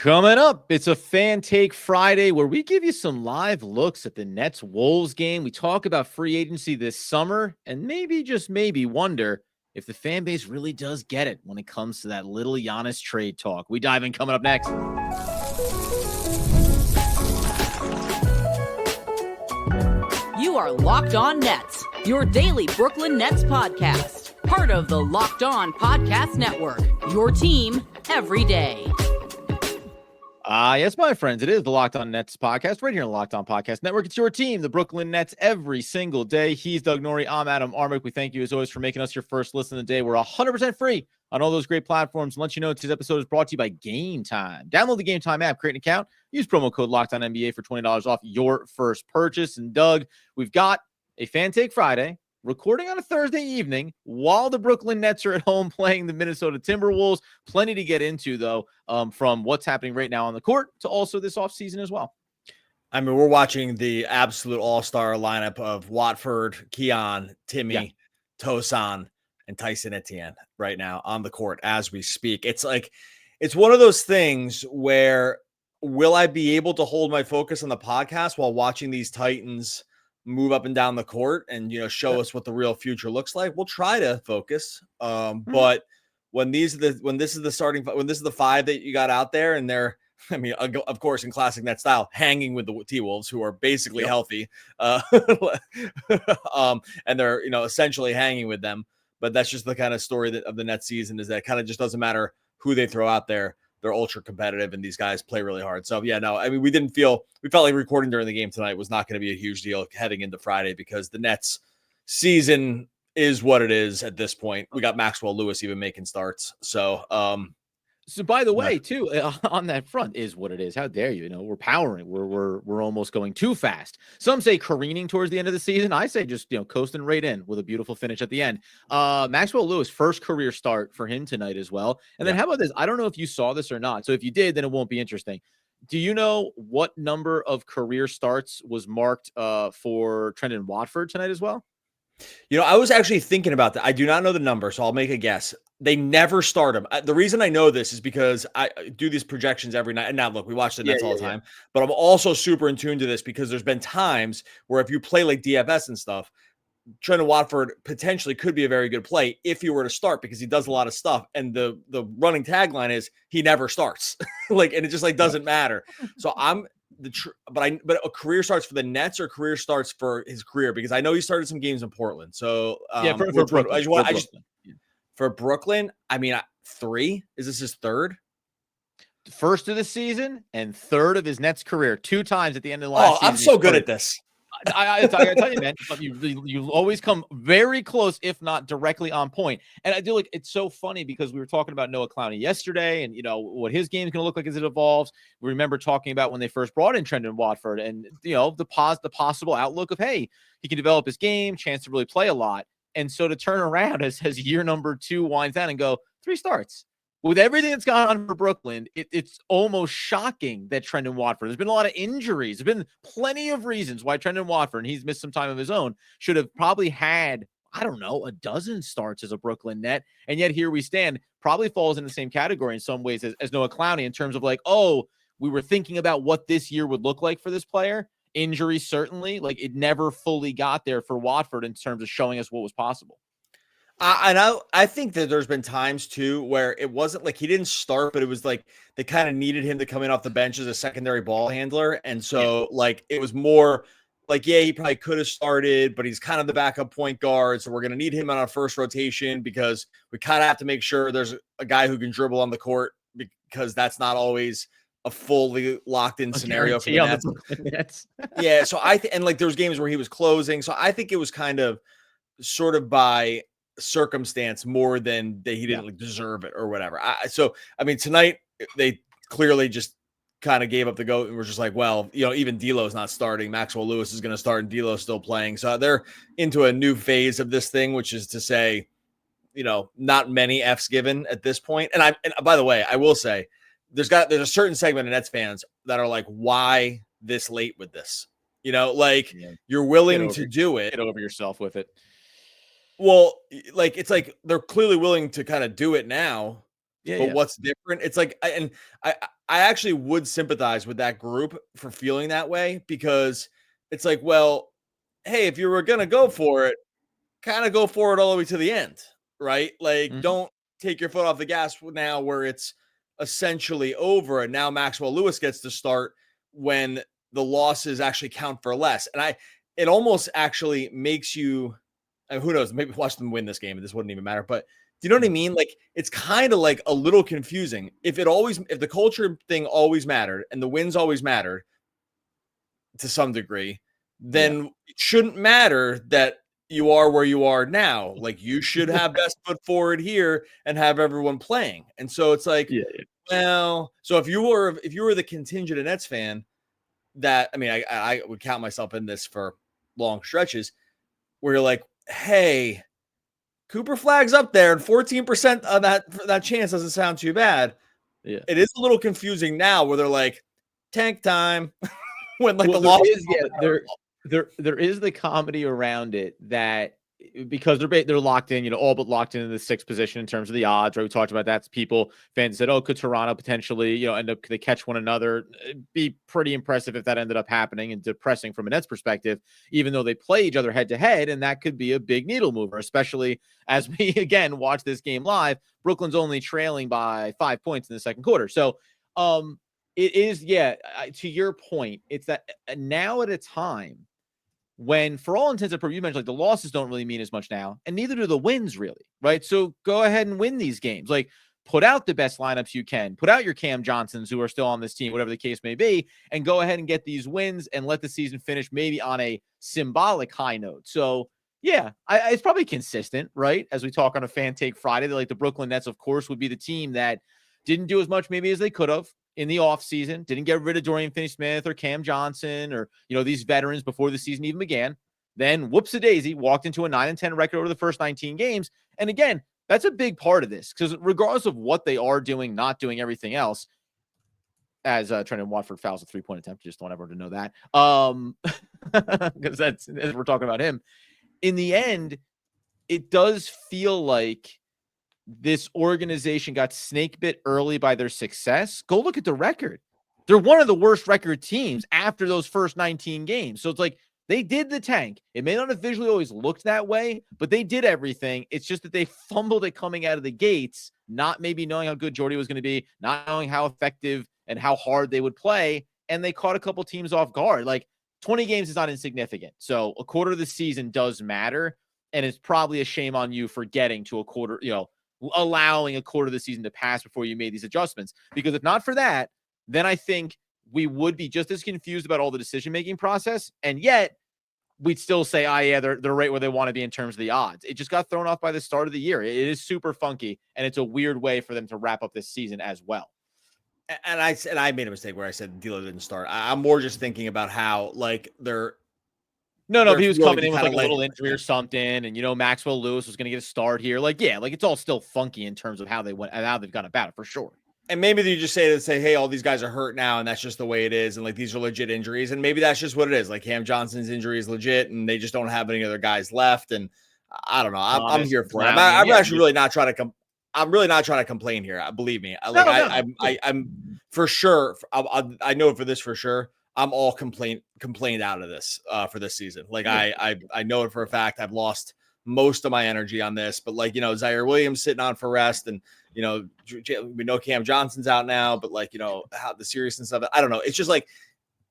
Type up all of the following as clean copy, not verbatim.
Coming up, it's a Fan Take Friday where we give you some live looks at the Nets-Wolves game. We talk about free agency this summer and maybe, just maybe, wonder if the fan base really does get it when it comes to that little Giannis trade talk. We dive in coming up next. You are Locked On Nets, your daily Brooklyn Nets podcast. Part of the Locked On Podcast Network, your team every day. Yes, my friends, it is the Locked On Nets podcast right here on the Locked On Podcast Network. It's your team, the Brooklyn Nets, every single day. He's Doug Norrie. I'm Adam Armick. We thank you, as always, for making us your first listen of the day. We're 100% free on all those great platforms. And let you know today's episode is brought to you by Game Time. Download the Game Time app, create an account, use promo code LOCKEDONNBA for $20 off your first purchase. And Doug, we've got a Fan Take Friday, recording on a Thursday evening while the Brooklyn Nets are at home playing the Minnesota Timberwolves. Plenty to get into, though, from what's happening right now on the court to also this offseason as well. I mean, we're watching the absolute all-star lineup of Watford, Keon, Timmy, Tosan, and Tyson Etienne right now on the court as we speak. It's one of those things where will I be able to hold my focus on the podcast while watching these Titans move up and down the court and, show us what the real future looks like? We'll try to focus. But when this is the five that you got out there and they're, of course, in classic Net style, hanging with the T-Wolves, who are basically healthy, and they're, essentially hanging with them. But that's just the kind of story of the Nets season, is that it kind of just doesn't matter who they throw out there. They're ultra competitive and these guys play really hard. So we felt like recording during the game tonight was not going to be a huge deal heading into Friday, because the Nets season is what it is at this point. We got Maxwell Lewis even making starts. So by the way, too, on that front is what it is. How dare you? We're powering. We're almost going too fast. Some say careening towards the end of the season. I say just coasting right in with a beautiful finish at the end. Maxwell Lewis, first career start for him tonight as well. And then how about this? I don't know if you saw this or not. So if you did, then it won't be interesting. Do you know what number of career starts was marked for Trendon Watford tonight as well? I was actually thinking about that. I do not know the number, so I'll make a guess. They never start him. The reason I know this is because I do these projections every night. And now, look, we watch the Nets all the time, but I'm also super in tune to this because there's been times where if you play like DFS and stuff, Trendon Watford potentially could be a very good play if he were to start, because he does a lot of stuff. And the running tagline is he never starts. And it just doesn't matter. So but a career starts for the Nets or career starts for his career, because I know he started some games in Portland. So for Brooklyn. For Brooklyn, 3. Is this his third? First of the season and third of his Nets career, 2 times at the end of the last season. I'm so good at this. I tell you, man, you always come very close, if not directly on point. And I do it's so funny because we were talking about Noah Clowney yesterday and, what his game is going to look like as it evolves. We remember talking about when they first brought in Trendon Watford and, the possible outlook of, hey, he can develop his game, chance to really play a lot. And so to turn around as year number 2 winds down and go 3 starts. With everything that's gone on for Brooklyn, it's almost shocking that Trendon Watford, there's been a lot of injuries. There's been plenty of reasons why Trendon Watford, and he's missed some time of his own, should have probably had, a dozen starts as a Brooklyn Net. And yet here we stand, probably falls in the same category in some ways as Noah Clowney in terms of we were thinking about what this year would look like for this player. Injury, certainly, it never fully got there for Watford in terms of showing us what was possible. I think that there's been times too where it wasn't he didn't start, but it was they kind of needed him to come in off the bench as a secondary ball handler. And so it was more he probably could have started, but he's kind of the backup point guard. So we're going to need him on our first rotation because we kind of have to make sure there's a guy who can dribble on the court, because that's not always a fully locked in scenario for the Nets. Yeah. So there was games where he was closing. So I think it was kind of sort of by circumstance more than that he didn't deserve it or whatever. Tonight they clearly just kind of gave up the goat and were just even D'Lo's not starting. Maxwell Lewis is going to start and D'Lo's still playing. So they're into a new phase of this thing, which is to say, not many F's given at this point. And by the way, I will say there's a certain segment of Nets fans that are why this late with this? You're willing to do it. Get over yourself with it. Well, it's they're clearly willing to kind of do it now, but what's different? It's I actually would sympathize with that group for feeling that way, because it's like, well, hey, if you were going to go for it, kind of go for it all the way to the end, right? Like, Mhm. don't take your foot off the gas now where it's essentially over. And now Maxwell Lewis gets to start when the losses actually count for less. And it almost actually makes you, who knows, maybe watch them win this game and this wouldn't even matter. But do you know what I mean? Like, it's kind of like a little confusing. If the culture thing always mattered and the wins always mattered to some degree, then it shouldn't matter that you are where you are now. Like, you should have best foot forward here and have everyone playing. And so it's like, Yeah. well, so if you were the contingent Nets fan, that, I mean, I would count myself in this for long stretches where you're like, hey, Cooper Flagg's up there and 14% of that chance doesn't sound too bad. Yeah. It is a little confusing now where they're like, tank time. When like Well, the loss there is the comedy around it that because they're locked in, all but locked into the sixth position in terms of the odds, right? We talked about that. Fans said, oh, could Toronto potentially, end up, could they catch one another? It'd be pretty impressive if that ended up happening, and depressing from a Nets perspective, even though they play each other head to head. And that could be a big needle mover, especially as we again watch this game live. Brooklyn's only trailing by 5 points in the second quarter. So, it is, to your point, it's that now at a time when, for all intents and purposes, you mentioned like the losses don't really mean as much now, and neither do the wins really, right? So go ahead and win these games. Like, put out the best lineups you can, put out your Cam Johnsons who are still on this team, whatever the case may be, and go ahead and get these wins and let the season finish maybe on a symbolic high note. So yeah, it's probably consistent, right? As we talk on a Fan Take Friday, that like the Brooklyn Nets, of course, would be the team that didn't do as much maybe as they could have in the offseason, didn't get rid of Dorian Finney-Smith or Cam Johnson or, these veterans before the season even began. Then whoops-a-daisy, walked into a 9-10 record over the first 19 games. And again, that's a big part of this, because regardless of what they are doing, not doing everything else, as Trendon Watford fouls a three-point attempt, just want everyone to know that. Because that's, as we're talking about him. In the end, it does feel like this organization got snake bit early by their success. Go look at the record. They're one of the worst record teams after those first 19 games. So it's like they did the tank. It may not have visually always looked that way, but they did everything. It's just that they fumbled it coming out of the gates, not maybe knowing how good Jordi was going to be, not knowing how effective and how hard they would play. And they caught a couple teams off guard. Like, 20 games is not insignificant. So a quarter of the season does matter. And it's probably a shame on you for getting to a quarter, allowing a quarter of the season to pass before you made these adjustments. Because if not for that, then I think we would be just as confused about all the decision-making process. And yet we'd still say, they're right where they want to be in terms of the odds. It just got thrown off by the start of the year. It is super funky, and it's a weird way for them to wrap up this season as well. And I made a mistake where I said D'Lo didn't start. I'm more just thinking about how, like, they're No, if he was coming in with like a like little injury or something, and Maxwell Lewis was going to get a start here, it's all still funky in terms of how they went and how they've gone about it for sure. And maybe you just say, hey, all these guys are hurt now, and that's just the way it is, and like these are legit injuries, and maybe that's just what it is. Like, Cam Johnson's injury is legit, and they just don't have any other guys left. And I don't know. I'm here for it. I'm actually really not trying to I'm really not trying to complain here. Believe me. I'm for sure. I know for this for sure. I'm all complained out of this for this season. Like, I know it for a fact. I've lost most of my energy on this, but like, Ziaire Williams sitting on for rest, and we know Cam Johnson's out now, but like, how the seriousness of it, I don't know. It's just like,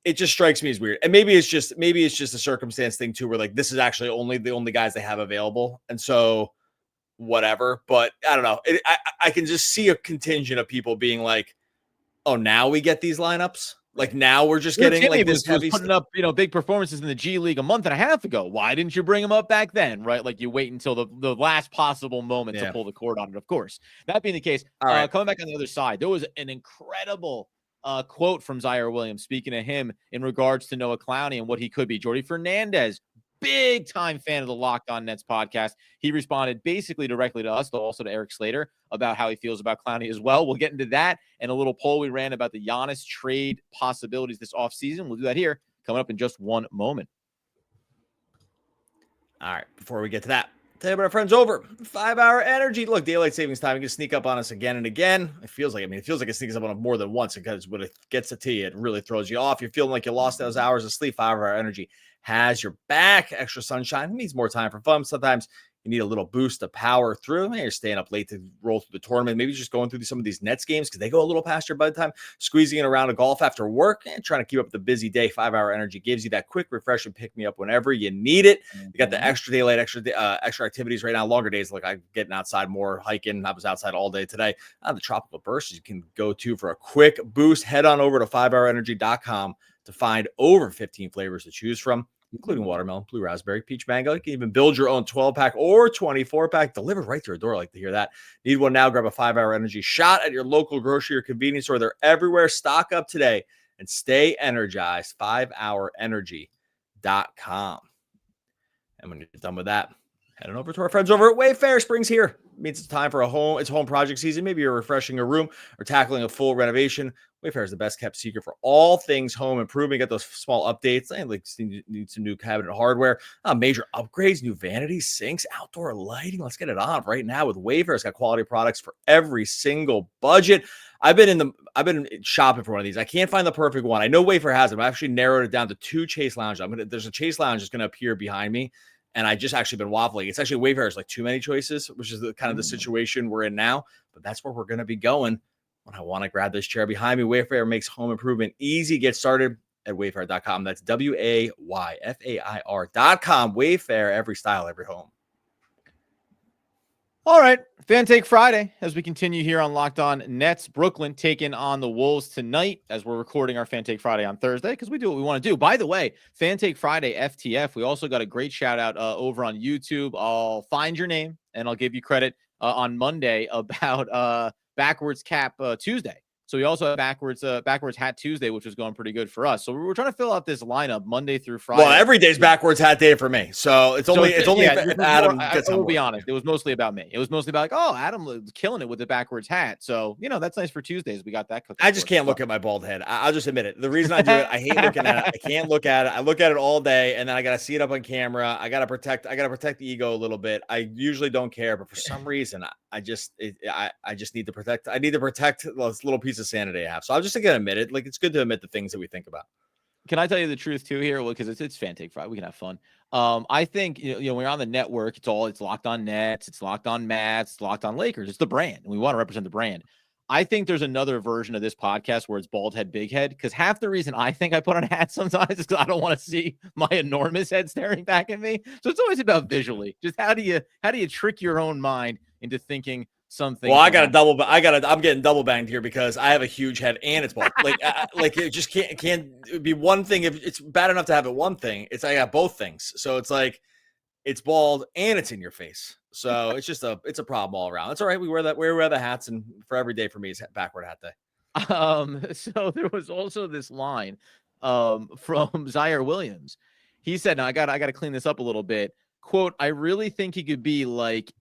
it just strikes me as weird. And maybe it's just a circumstance thing too, where like, this is actually the only guys they have available. And so whatever, but I don't know. I can just see a contingent of people being like, oh, now we get these lineups. Like, now we're just getting like this heavy putting up, big performances in the G League a month and a half ago. Why didn't you bring him up back then? Right. Like, you wait until the last possible moment to pull the cord on it. Of course, that being the case, right. Coming back on the other side, there was an incredible quote from Ziaire Williams, speaking of him in regards to Noah Clowney and what he could be. Jordi Fernandez, big time fan of the Locked On Nets podcast. He responded basically directly to us, though also to Eric Slater, about how he feels about Clowney as well. We'll get into that and a little poll we ran about the Giannis trade possibilities this offseason. We'll do that here coming up in just one moment. All right. Before we get to that, Tell you about our friends over 5 Hour Energy. Look, daylight savings time can sneak up on us again and again. It feels like it sneaks up on us more than once, because when it gets to you, it really throws you off. You're feeling like you lost those hours of sleep. 5 Hour Energy has your back. Extra sunshine. It means more time for fun. Sometimes you need a little boost to power through. Maybe you're staying up late to roll through the tournament. Maybe you're just going through some of these Nets games because they go a little past your bedtime. Squeezing in a round of golf after work and trying to keep up the busy day. 5 Hour Energy gives you that quick refresh and pick me up whenever you need it. You got the extra daylight, extra activities right now. Longer days, like I'm getting outside more, hiking. I was outside all day today. The tropical bursts you can go to for a quick boost. Head on over to 5hourenergy.com to find over 15 flavors to choose from, including watermelon, blue raspberry, peach mango. You can even build your own 12-pack or 24-pack delivered right to your door. I like to hear that. Need one now? Grab a 5 Hour Energy shot at your local grocery or convenience store. They're everywhere. Stock up today and stay energized. 5hourenergy.com. And when you're done with that, head on over to our friends over at Wayfair. Spring's here. It means it's time for it's home project season. Maybe you're refreshing a room or tackling a full renovation. Wayfair is the best kept secret for all things home improvement. Get those small updates. I need some new cabinet hardware, major upgrades, new vanities, sinks, outdoor lighting. Let's get it on right now with Wayfair. It's got quality products for every single budget. I've been shopping for one of these. I can't find the perfect one. I know Wayfair has them. I've actually narrowed it down to 2 Chase Lounges. There's a Chase Lounge that's going to appear behind me. And I just actually been waffling. It's actually Wayfair is like too many choices, which is the kind of the situation we're in now. But that's where we're going to be going when I want to grab this chair behind me. Wayfair makes home improvement easy. Get started at wayfair.com. That's WAYFAIR.com. Wayfair, every style, every home. All right, Fan Take Friday as we continue here on Locked On Nets. Brooklyn taking on the Wolves tonight as we're recording our Fan Take Friday on Thursday because we do what we want to do. By the way, Fan Take Friday FTF, we also got a great shout out over on YouTube. I'll find your name and I'll give you credit on Monday about Backwards Cap Tuesday. So we also have backwards hat Tuesday, which was going pretty good for us. So we're trying to fill out this lineup Monday through Friday. Well, every day's backwards hat day for me. So it's only if Adam gets on. I will be honest. It was mostly about me. It was mostly about like, oh, Adam was killing it with the backwards hat. So, that's nice for Tuesdays. We got that cooking. I just can't look at my bald head. I'll just admit it. The reason I do it, I hate looking at it. I can't look at it. I look at it all day and then I got to see it up on camera. I got to protect the ego a little bit. I usually don't care, but for some reason I just need to protect. I need to protect this little piece of sanity I have. So I'm just going to admit it. Like, it's good to admit the things that we think about. Can I tell you the truth too here? Well, because it's Fan Take Friday. We can have fun. I think, when you're on the network, it's Locked On Nets, it's Locked On Mats, it's Locked On Lakers. It's the brand. And we want to represent the brand. I think there's another version of this podcast where it's bald head, big head. Because half the reason I think I put on a hat sometimes is because I don't want to see my enormous head staring back at me. So it's always about visually. Just how do you trick your own mind into thinking something? Well, I'm getting double banged here because I have a huge head and it's bald. Like it just can't be one thing. If it's bad enough to have it one thing, I got both things. So it's like it's bald and it's in your face. So it's just it's a problem all around. It's all right. We wear the hats, and for every day for me is backward hat day. So there was also this line from Ziaire Williams. He said, now I got to clean this up a little bit. Quote, I really think he could be like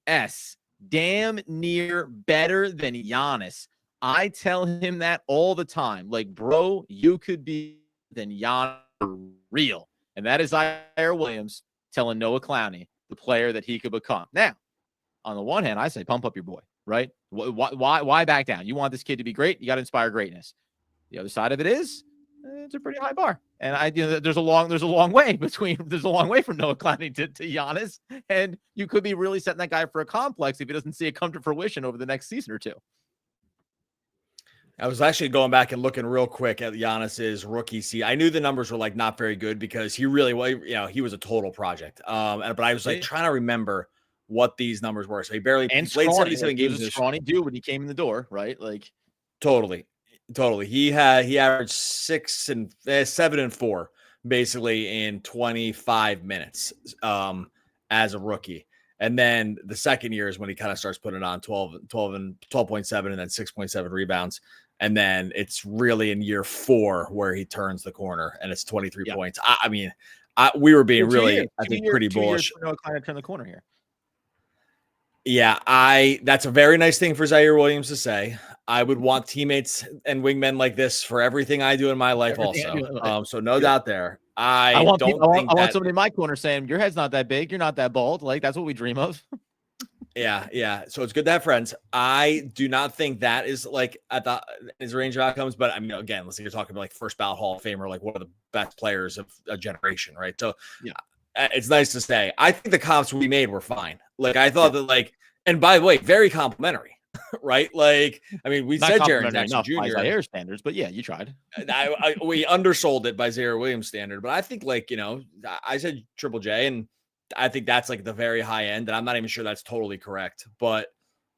damn near better than Giannis. I tell him that all the time. Like, bro, you could be than Giannis for real. And that is Ziaire Williams telling Noah Clowney, the player that he could become. Now, on the one hand, I say pump up your boy, right? Why back down? You want this kid to be great. You got to inspire greatness. The other side of it is it's a pretty high bar. And there's a long way from Noah Clowney to Giannis. And you could be really setting that guy for a complex if he doesn't see it come to fruition over the next season or two. I was actually going back and looking real quick at Giannis's rookie season. I knew the numbers were like not very good because he really was, he was a total project. But I was like trying to remember what these numbers were. So he played 77 games. He was a scrawny dude when he came in the door, right? Like totally. He averaged 7 and 4 basically in 25 minutes as a rookie. And then the second year is when he kind of starts putting it on 12.7 and then 6.7 rebounds. And then it's really in year 4 where he turns the corner and it's 23 points. We were being really, I think, pretty bullish. Kind of turn the corner here. Yeah, that's a very nice thing for Ziaire Williams to say. I would want teammates and wingmen like this for everything I do in my life also. So no doubt there. I don't think I want that. somebody in my corner saying your head's not that big, you're not that bald. Like that's what we dream of. Yeah. So it's good to have friends. I do not think that is like at the his range of outcomes. But I mean, again, let's say you're talking about like first ballot Hall of Famer, like one of the best players of a generation, right? So Yeah. It's nice to say. I think the comps we made were fine. Like I thought that like, and by the way, very complimentary, right? Like, I mean, we Not said Jaren complimentary Jackson enough by Jr. Ziaire standards, but yeah, you tried. We undersold it by Ziaire Williams standard, but I think like, I said Triple J, and I think that's like the very high end, and I'm not even sure that's totally correct. But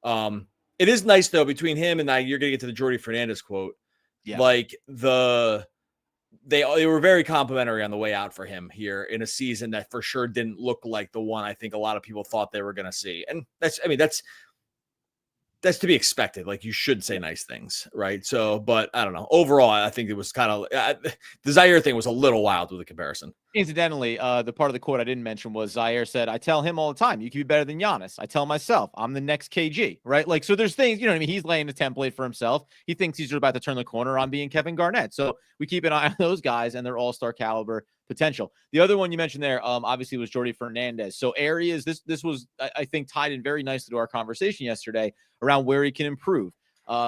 it is nice though between him and you're gonna get to the Jordi Fernandez quote. Yeah. Like they were very complimentary on the way out for him here in a season that for sure didn't look like the one I think a lot of people thought they were gonna see. And that's to be expected. Like you should say nice things, right? So, but I don't know. Overall, I think it was kind of the Ziaire thing was a little wild with the comparison. Incidentally, the part of the quote I didn't mention was Ziaire said, I tell him all the time, you can be better than Giannis. I tell myself, I'm the next KG, right? Like, so there's things, you know what I mean? He's laying a template for himself. He thinks he's about to turn the corner on being Kevin Garnett. So we keep an eye on those guys and their all-star caliber potential. The other one you mentioned there, obviously was Jordi Fernandez. So areas, this was, I think, tied in very nicely to our conversation yesterday around where he can improve.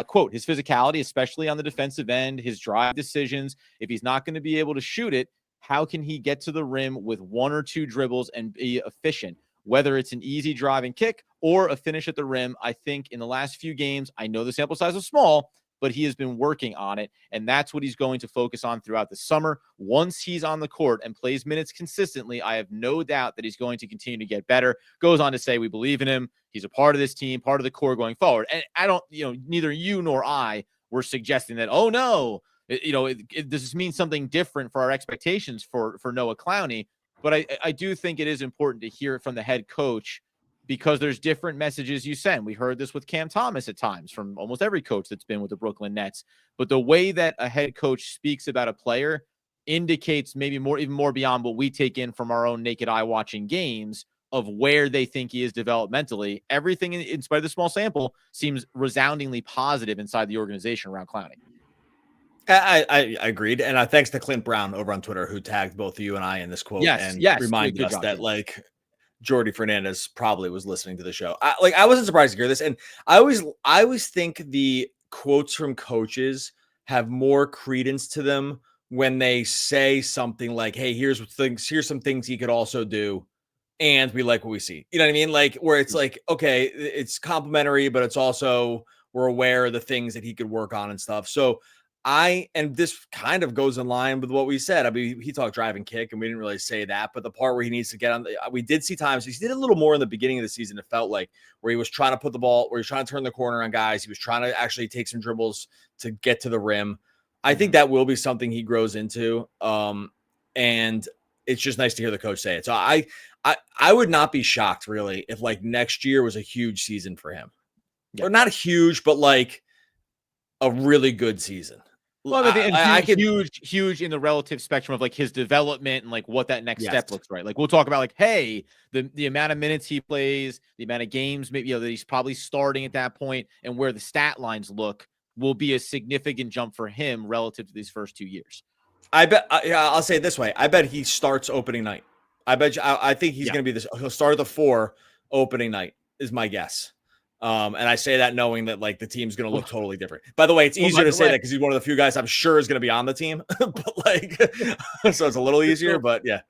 Quote, his physicality, especially on the defensive end, his drive decisions. If he's not going to be able to shoot it, how can he get to the rim with one or two dribbles and be efficient? Whether it's an easy drive and kick or a finish at the rim, I think in the last few games, I know the sample size is small, but he has been working on it, and that's what he's going to focus on throughout the summer. Once he's on the court and plays minutes consistently, I have no doubt that he's going to continue to get better. Goes on to say, we believe in him. He's a part of this team, part of the core going forward. And I don't, neither you nor I were suggesting that, oh, no, this means something different for our expectations for Noah Clowney. But I do think it is important to hear it from the head coach because there's different messages you send. We heard this with Cam Thomas at times from almost every coach that's been with the Brooklyn Nets. But the way that a head coach speaks about a player indicates maybe even more beyond what we take in from our own naked eye watching games of where they think he is developmentally. Everything, in spite of the small sample, seems resoundingly positive inside the organization around Clowney. I agreed. And thanks to Clint Brown over on Twitter, who tagged both you and I in this quote and reminded us that like Jordi Fernandez probably was listening to the show. I wasn't surprised to hear this. And I always think the quotes from coaches have more credence to them when they say something like, hey, here's some things he could also do. And we like what we see. You know what I mean? Like where it's like, okay, it's complimentary, but it's also, we're aware of the things that he could work on and stuff. So and this kind of goes in line with what we said. I mean, he talked drive and kick, and we didn't really say that, but the part where he needs to get on, we did see times he did a little more in the beginning of the season. It felt like where he was trying to put the ball, where he was trying to turn the corner on guys. He was trying to actually take some dribbles to get to the rim. I think that will be something he grows into. And it's just nice to hear the coach say it. So I would not be shocked really if like next year was a huge season for him, or not huge, but like a really good season. Well, I think huge in the relative spectrum of like his development and like what that next step looks like. Like we'll talk about like, hey, the amount of minutes he plays, the amount of games maybe that he's probably starting at that point, and where the stat lines look will be a significant jump for him relative to these first 2 years. I'll say it this way. I bet he starts opening night. I think he's going to be this. He'll start the 4 opening night is my guess. And I say that knowing that like the team's going to look totally different. By the way, it's easier to say that because he's one of the few guys I'm sure is going to be on the team, but like, so it's a little easier, but yeah.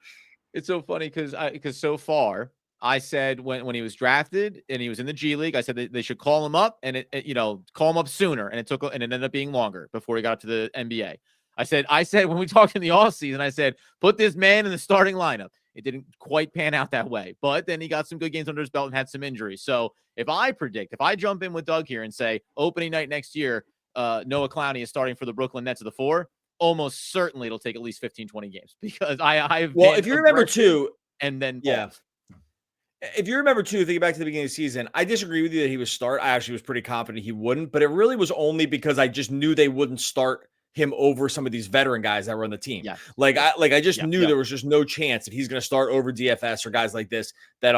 It's so funny because so far I said when he was drafted and he was in the G League, I said they should call him up and call him up sooner. And it ended up being longer before he got up to the NBA. I said when we talked in the offseason, I said, put this man in the starting lineup. It didn't quite pan out that way, but then he got some good games under his belt and had some injuries. So if I jump in with Doug here and say opening night next year, Noah Clowney is starting for the Brooklyn Nets of the 4, almost certainly it'll take at least 15, 20 games because if you remember too, and then if you remember too, thinking back to the beginning of the season, I disagree with you that he would start. I actually was pretty confident he wouldn't, but it really was only because I just knew they wouldn't start him over some of these veteran guys that were on the team. I just knew there was just no chance that he's going to start over DFS or guys like this that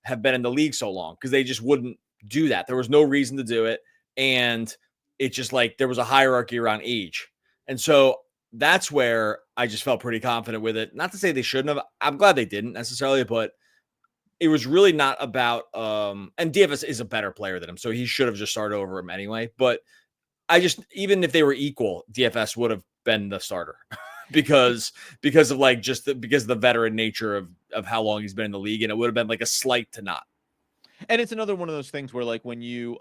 have been in the league so long, because they just wouldn't do that. There was no reason to do it. And it's just like there was a hierarchy around age. And so that's where I just felt pretty confident with it. Not to say they shouldn't have. I'm glad they didn't necessarily, but it was really not about and DFS is a better player than him, so he should have just started over him anyway. But I just, even if they were equal, DFS would have been the starter because of like because of the veteran nature of how long he's been in the league, and it would have been like a slight to not. And it's another one of those things where, like, when you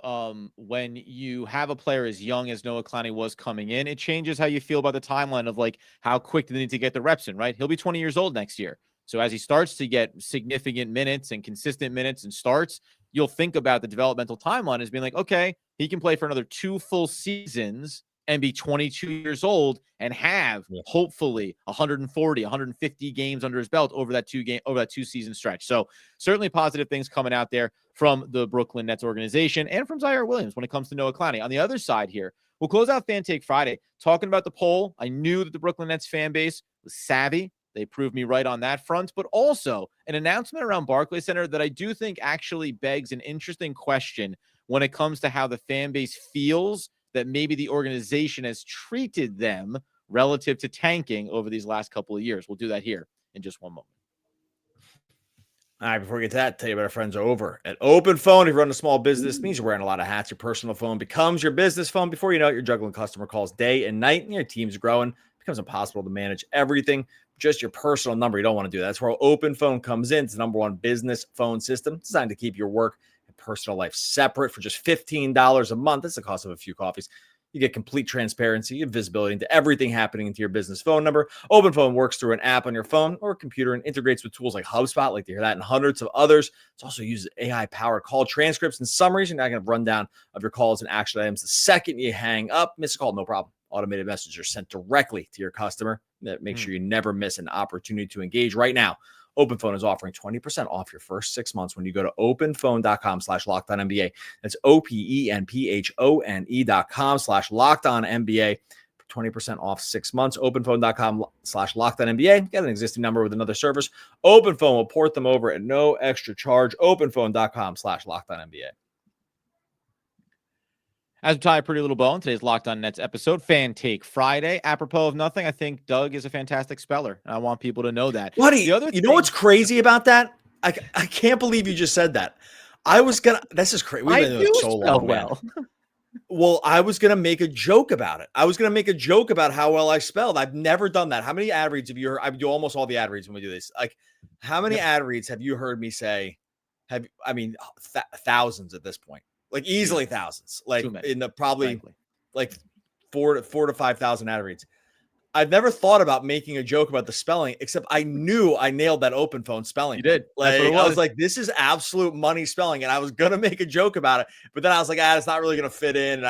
have a player as young as Noah Clowney was coming in, it changes how you feel about the timeline of like how quick do they need to get the reps in, right? He'll be 20 years old next year. So as he starts to get significant minutes and consistent minutes and starts, you'll think about the developmental timeline as being like, okay, he can play for another 2 full seasons and be 22 years old and have hopefully 140, 150 games under his belt over that 2 season stretch. So certainly positive things coming out there from the Brooklyn Nets organization and from Ziaire Williams when it comes to Noah Clowney. On the other side here, we'll close out Fan Take Friday talking about the poll. I knew that the Brooklyn Nets fan base was savvy. They proved me right on that front, but also an announcement around Barclay Center that I do think actually begs an interesting question when it comes to how the fan base feels that maybe the organization has treated them relative to tanking over these last couple of years. We'll do that here in just one moment. All right, before we get to that, tell you about our friends over at Open Phone. If you run a small business, it means you're wearing a lot of hats. Your personal phone becomes your business phone. Before you know it, you're juggling customer calls day and night, and your team's growing. It becomes impossible to manage everything. Just your personal number. You don't want to do that. That's where Open Phone comes in. It's the #1 business phone system designed to keep your work and personal life separate for just $15 a month. That's the cost of a few coffees. You get complete transparency and visibility into everything happening into your business phone number. Open Phone works through an app on your phone or computer and integrates with tools like HubSpot, like to hear that, and hundreds of others. It also uses AI-powered call transcripts and summaries. You're not going to run down of your calls and action items the second you hang up. Miss a call, no problem. Automated messages are sent directly to your customer. Make sure you never miss an opportunity to engage. Right now, OpenPhone is offering 20% off your first 6 months when you go to openphone.com/LockedOnNBA. That's OPENPHONE.com/LockedOnNBA for 20% off 6 months. Openphone.com/LockedOnNBA. Get an existing number with another service. OpenPhone will port them over at no extra charge. Openphone.com/LockedOnNBA. As we tie a pretty little bow in today's Locked On Nets episode, Fan Take Friday. Apropos of nothing, I think Doug is a fantastic speller. And I want people to know that. Buddy, you know what's crazy about that? I can't believe you just said that. This is crazy. We've been doing this so long, well. Well, I was going to make a joke about it. I was going to make a joke about how well I spelled. I've never done that. How many ad reads have you heard? I do almost all the ad reads when we do this. Like, how many ad reads have you heard me say? Thousands at this point. Like easily thousands, like in the probably like 4,000 to 5,000 ad reads. I've never thought about making a joke about the spelling, except I knew I nailed that Open Phone spelling. You did. Like, I was like, this is absolute money spelling. And I was going to make a joke about it, but then I was like, it's not really going to fit in.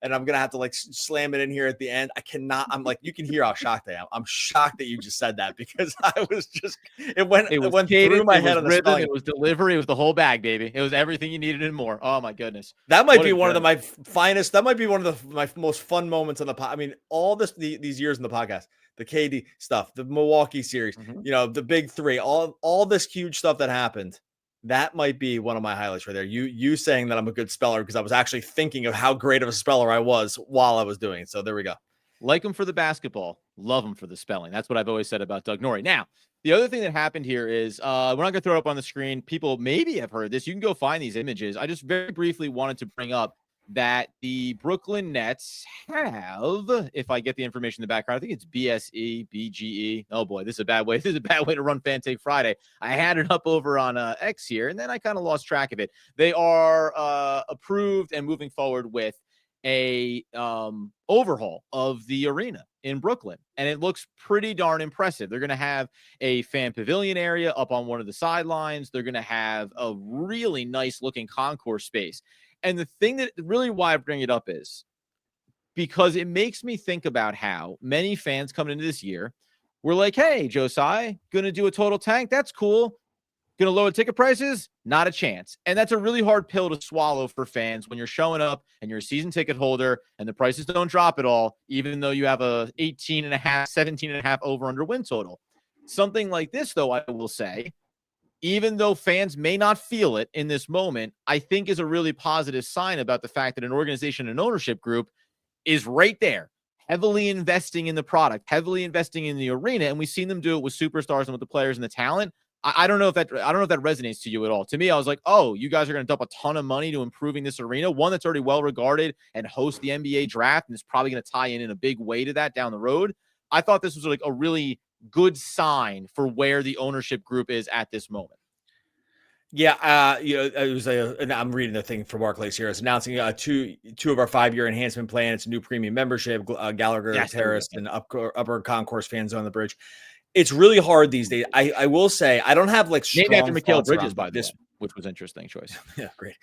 And I'm going to have to like slam it in here at the end. I cannot. I'm like, you can hear how shocked I am. I'm shocked that you just said that because I was just, it went through my head on the spelling. It was delivery. It was the whole bag, baby. It was everything you needed and more. Oh my goodness. That might be one of my finest. That might be one of my most fun moments on the pod. I mean, all these years in the podcast, the KD stuff, the Milwaukee series, the big three, all this huge stuff that happened. That might be one of my highlights right there. You saying that I'm a good speller because I was actually thinking of how great of a speller I was while I was doing it. So there we go. Like him for the basketball, love him for the spelling. That's what I've always said about Doug Norrie. Now, the other thing that happened here is we're not going to throw it up on the screen. People maybe have heard this. You can go find these images. I just very briefly wanted to bring up that the Brooklyn Nets have, if I get the information in the background, I think it's BGE. Oh boy, this is a bad way. This is a bad way to run Fan Take Friday. I had it up over on X here, and then I kind of lost track of it. They are approved and moving forward with a overhaul of the arena in Brooklyn, and it looks pretty darn impressive. They're going to have a fan pavilion area up on one of the sidelines. They're going to have a really nice looking concourse space. And the thing that really why I bring it up is because it makes me think about how many fans coming into this year were like, hey, Josiah, going to do a total tank. That's cool. Going to lower ticket prices? Not a chance. And that's a really hard pill to swallow for fans when you're showing up and you're a season ticket holder and the prices don't drop at all, even though you have a 18.5, 17.5 over under win total. Something like this, though, I will say, even though fans may not feel it in this moment, I think is a really positive sign about the fact that an organization and ownership group is right there, heavily investing in the product, heavily investing in the arena, and we've seen them do it with superstars and with the players and the talent. I don't know if that resonates to you at all. To me, I was like, oh, you guys are going to dump a ton of money to improving this arena, one that's already well regarded and hosts the NBA draft, and is probably going to tie in a big way to that down the road. I thought this was like a really good sign for where the ownership group is at this moment. Yeah, it was and I'm reading the thing for Barclays here. It's announcing two of our 5-year enhancement plan. It's a new premium membership, Gallagher Terrace and upper concourse fan zone on the bridge. It's really hard these days. I will say I don't have like strong named after Mikal thoughts Bridges, by this, the way, which was interesting choice. Yeah, great.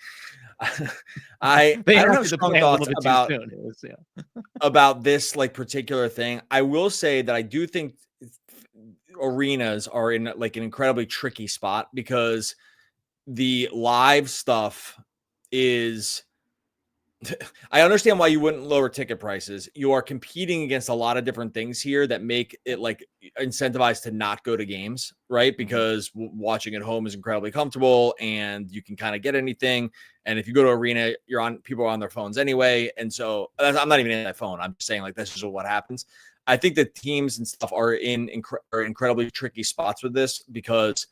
I don't have strong thoughts about about this like particular thing. I will say that I do think arenas are in like an incredibly tricky spot because the live stuff is I understand why you wouldn't lower ticket prices. You are competing against a lot of different things here that make it like incentivized to not go to games, right? Because watching at home is incredibly comfortable and you can kind of get anything. And if you go to arena, people are on their phones anyway. And so I'm not even in that phone. I'm just saying like, that's just what happens. I think the teams and stuff are in incredibly tricky spots with this because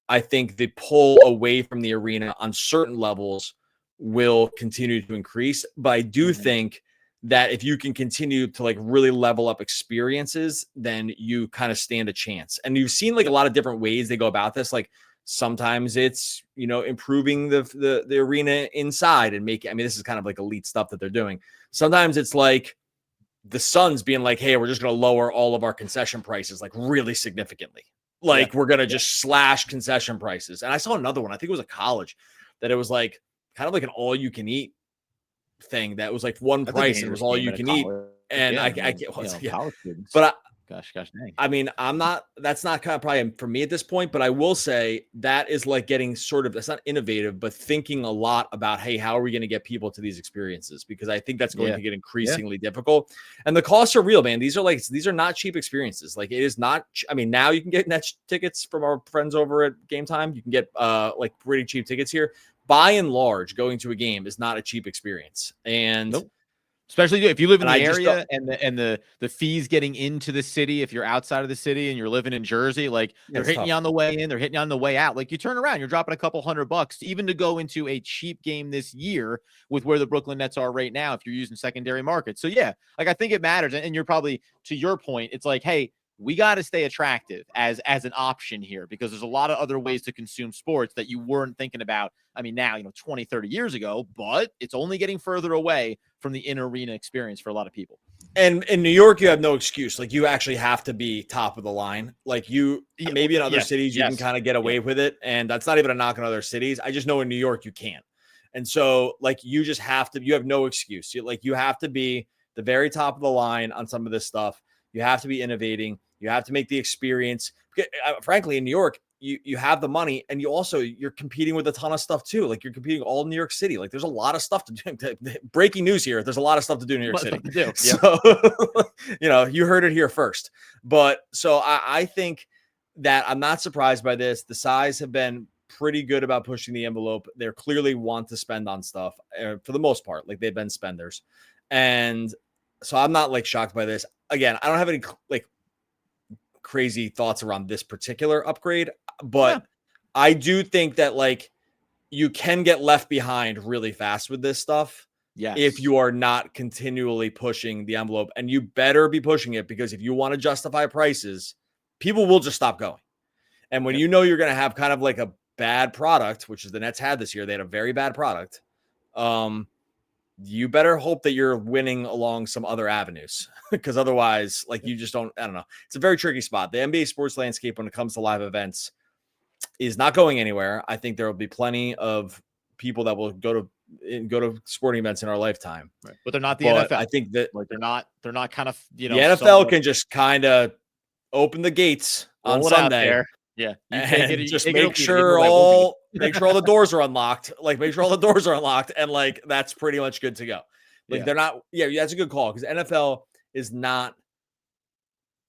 I think the pull away from the arena on certain levels will continue to increase. But I do think that if you can continue to like really level up experiences, then you kind of stand a chance. And you've seen like a lot of different ways they go about this. Like sometimes it's, improving the arena inside and making, this is kind of like elite stuff that they're doing. Sometimes it's like the Suns being like, hey, we're just going to lower all of our concession prices like really significantly. Like we're going to just slash concession prices. And I saw another one, I think it was a college, that it was like kind of like an all you can eat thing that was like one price and it was all you can eat. And I can't, but gosh, dang. That's not kind of probably for me at this point, but I will say that is like getting that's not innovative, but thinking a lot about, hey, how are we going to get people to these experiences? Because I think that's going to get increasingly difficult. And the costs are real, man. These are not cheap experiences. Like it is not, now you can get net tickets from our friends over at Game Time. You can get like pretty cheap tickets here. By and large, going to a game is not a cheap experience. And especially if you live in the area and the fees getting into the city, if you're outside of the city and you're living in Jersey, like they're hitting you on the way in, they're hitting you on the way out. Like you turn around, you're dropping a couple $100 even to go into a cheap game this year with where the Brooklyn Nets are right now if you're using secondary markets. So yeah, like I think it matters. And you're probably, to your point, it's like, hey, we got to stay attractive as an option here because there's a lot of other ways to consume sports that you weren't thinking about. Now, 20, 30 years ago, but it's only getting further away from the in-arena experience for a lot of people. And in New York, you have no excuse. Like you actually have to be top of the line. Like maybe in other cities, you can kind of get away with it. And that's not even a knock on other cities. I just know in New York, you can't. And so like, you just have to, you have no excuse. You have to be the very top of the line on some of this stuff. You have to be innovating. You have to make the experience. Frankly, in New York, you have the money and you're competing with a ton of stuff too. Like you're competing all in New York City. Like there's a lot of stuff to do. Breaking news here. There's a lot of stuff to do in New York City. So, you heard it here first. But so I think that I'm not surprised by this. The size have been pretty good about pushing the envelope. They clearly want to spend on stuff for the most part. Like they've been spenders. And so I'm not like shocked by this. Again, I don't have any like crazy thoughts around this particular upgrade, but I do think that like you can get left behind really fast with this stuff. If you are not continually pushing the envelope, and you better be pushing it, because if you want to justify prices, people will just stop going. And when you're going to have kind of like a bad product, which is the Nets had this year, they had a very bad product. You better hope that you're winning along some other avenues, because otherwise, like you just don't, I don't know. It's a very tricky spot. The NBA sports landscape when it comes to live events is not going anywhere. I think there will be plenty of people that will go to sporting events in our lifetime, but they're not the NFL. I think that like they're not kind of, the NFL can just kind of open the gates on Sunday. Yeah. Just make sure all the doors are unlocked. Like make sure all the doors are unlocked. And like, that's pretty much good to go. Like they're not, that's a good call. Cause NFL is not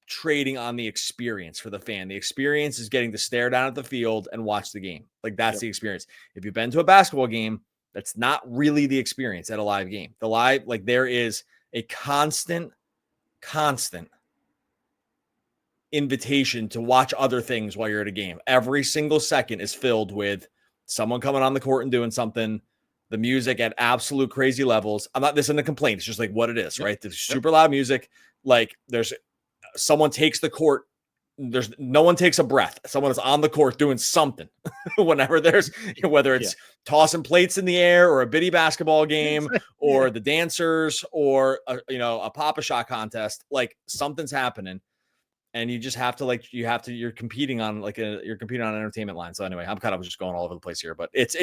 trading on the experience for the fan. The experience is getting to stare down at the field and watch the game. Like that's the experience. If you've been to a basketball game, that's not really the experience at a live game. Like there is a constant constant invitation to watch other things while you're at a game. Every single second is filled with someone coming on the court and doing something, the music at absolute crazy levels. This isn't a complaint. It's just like what it is, right? There's super loud music. Like there's someone takes the court. There's no one takes a breath. Someone is on the court doing something whenever there's, whether it's tossing plates in the air or a bitty basketball game or the dancers or a Papa Shot contest, like something's happening. And you just have to you're competing on you're competing on an entertainment line. So anyway, I'm kind of just going all over the place here, but it's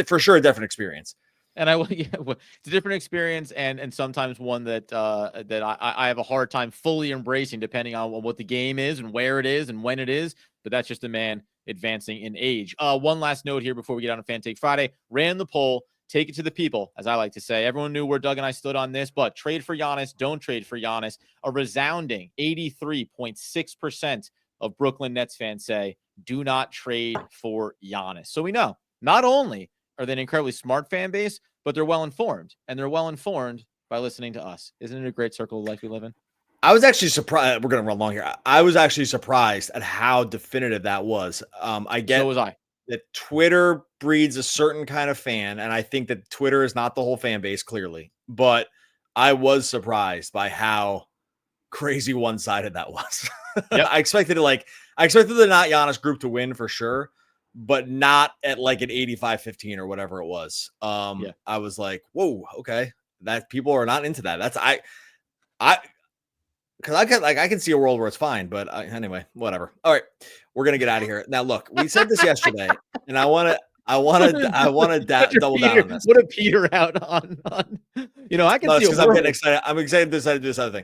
for sure a different experience. And it's a different experience, and sometimes one that I have a hard time fully embracing, depending on what the game is and where it is and when it is. But that's just a man advancing in age. One last note here before we get on a Fan Take Friday. Ran the poll. Take it to the people, as I like to say. Everyone knew where Doug and I stood on this, but trade for Giannis, don't trade for Giannis. A resounding 83.6% of Brooklyn Nets fans say do not trade for Giannis. So we know not only are they an incredibly smart fan base, but they're well-informed, and they're well-informed by listening to us. Isn't it a great circle of life we live in? I was actually surprised. We're going to run long here. I was actually surprised at how definitive that was. So was I. That Twitter breeds a certain kind of fan, and I think that Twitter is not the whole fan base, clearly. But I was surprised by how crazy one-sided that was. Yep. I expected the not Giannis group to win for sure, but not at like an 85-15 or whatever it was. I was like, whoa, okay. That people are not into that. That's because I can see a world where it's fine, but anyway, whatever. All right, we're gonna get out of here. Now, look, we said this yesterday, and I want to double down on this. What a Peter out on. I can see because I'm getting excited. I'm excited to decide to do this other thing.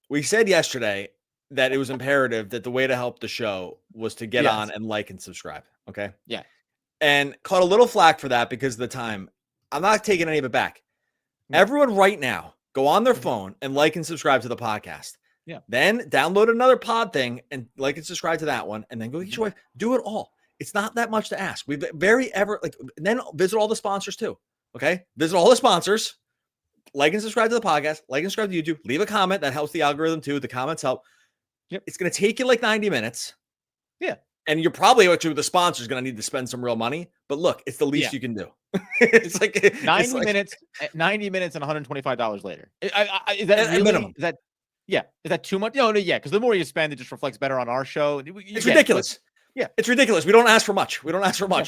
We said yesterday that it was imperative that the way to help the show was to get on and like and subscribe. Okay. Yeah. And caught a little flack for that because of the time. I'm not taking any of it back. Everyone right now, go on their phone and like and subscribe to the podcast. Yeah. Then download another pod thing and like and subscribe to that one. And then go get your wife. Do it all. It's not that much to ask. We've then visit all the sponsors too. Okay. Visit all the sponsors. Like and subscribe to the podcast. Like and subscribe to YouTube. Leave a comment. That helps the algorithm too. The comments help. Yep. It's going to take you like 90 minutes. Yeah. And you're probably actually the sponsor's going to need to spend some real money. But look, it's the least you can do. It's like 90 minutes and $125 later. Is that really, minimum? Is that too much? No, yeah. Because the more you spend, it just reflects better on our show. It's ridiculous. Yeah, it's ridiculous. We don't ask for much.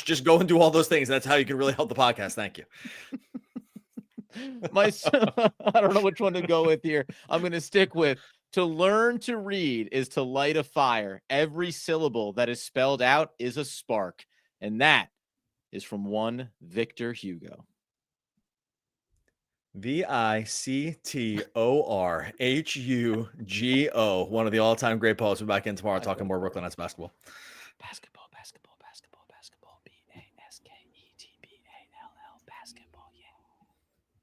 Just go and do all those things. That's how you can really help the podcast. Thank you. I don't know which one to go with here. I'm going to stick with: to learn to read is to light a fire. Every syllable that is spelled out is a spark. And that is from one Victor Hugo. VICTORHUGO, one of the all-time great poets. We're back in tomorrow talking more Brooklyn Nets basketball. Basketball.